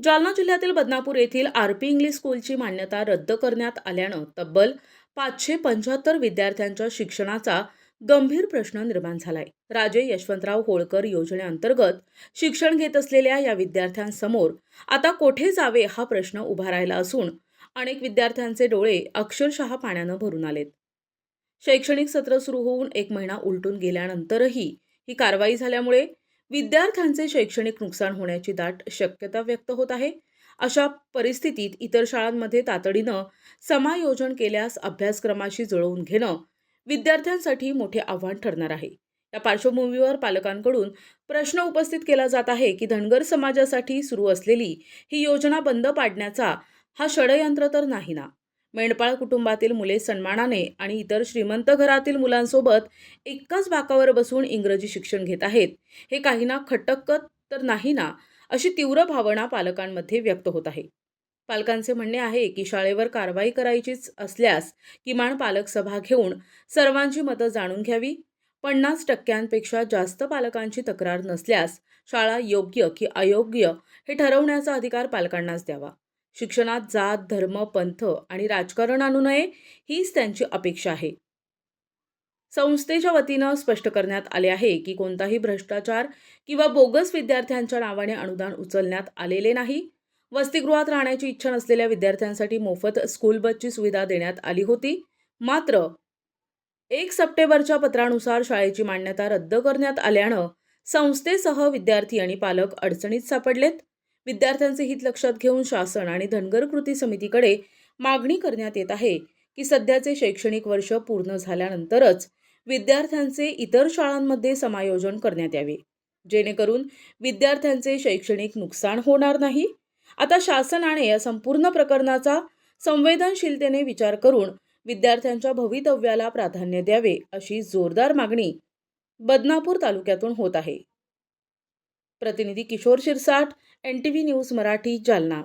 जालना जिल्ह्यातील बदनापूर येथील RP English स्कूलची मान्यता रद्द करण्यात आल्यानं तब्बल 575 विद्यार्थ्यांच्या शिक्षणाचा गंभीर प्रश्न निर्माण झालाय. राजे यशवंतराव होळकर योजनेअंतर्गत शिक्षण घेत असलेल्या या विद्यार्थ्यांसमोर आता कोठे जावे हा प्रश्न उभा राहिला असून अनेक विद्यार्थ्यांचे डोळे अक्षरशः पाण्यानं भरून आलेत. शैक्षणिक सत्र सुरू होऊन 1 महिना उलटून गेल्यानंतरही ही कारवाई झाल्यामुळे विद्यार्थ्यांचे शैक्षणिक नुकसान होण्याची दाट शक्यता व्यक्त होत आहे. अशा परिस्थितीत इतर शाळांमध्ये तातडीनं समायोजन केल्यास अभ्यासक्रमाशी जुळवून घेणं विद्यार्थ्यांसाठी मोठे आव्हान ठरणार आहे. या पार्श्वभूमीवर पालकांकडून प्रश्न उपस्थित केला जात आहे की धनगर समाजासाठी सुरू असलेली ही योजना बंद पाडण्याचा हा षडयंत्र तर नाही ना? मेंढपाळ कुटुंबातील मुले सन्मानाने आणि इतर श्रीमंत घरातील मुलांसोबत एकाच बाकावर बसून इंग्रजी शिक्षण घेत आहेत, हे काहींना खटकत तर नाही ना, अशी तीव्र भावना पालकांमध्ये व्यक्त होत आहे. पालकांचे म्हणणे आहे की शाळेवर कारवाई करायचीच असल्यास किमान पालक सभा घेऊन सर्वांची मतं जाणून घ्यावी. 50% जास्त पालकांची तक्रार नसल्यास शाळा योग्य की अयोग्य हे ठरवण्याचा अधिकार पालकांनाच द्यावा. शिक्षणात जात, धर्म, पंथ आणि राजकारण आणू नये हीच त्यांची अपेक्षा आहे. संस्थेच्या वतीनं स्पष्ट करण्यात आले आहे की कोणताही भ्रष्टाचार किंवा बोगस विद्यार्थ्यांच्या नावाने अनुदान उचलण्यात आलेले नाही. वसतिगृहात राहण्याची इच्छा नसलेल्या विद्यार्थ्यांसाठी मोफत स्कूल बसची सुविधा देण्यात आली होती. मात्र 1 सप्टेंबरच्या पत्रानुसार शाळेची मान्यता रद्द करण्यात आल्यानं संस्थेसह विद्यार्थी आणि पालक अडचणीत सापडलेत. विद्यार्थ्यांचे हित लक्षात घेऊन शासन आणि धनगर कृती समितीकडे मागणी करण्यात येत आहे की सध्याचे शैक्षणिक वर्ष पूर्ण झाल्यानंतरच विद्यार्थ्यांचे इतर शाळांमध्ये समायोजन करण्यात यावे, जेणेकरून विद्यार्थ्यांचे शैक्षणिक नुकसान होणार नाही. आता शासनाने या संपूर्ण प्रकरणाचा संवेदनशीलतेने विचार करून विद्यार्थ्यांच्या भवितव्याला प्राधान्य द्यावे, अशी जोरदार मागणी बदनापूर तालुक्यातून होत आहे. प्रतिनिधी किशोर शिरसाट, NTV न्यूज मराठी, जालना.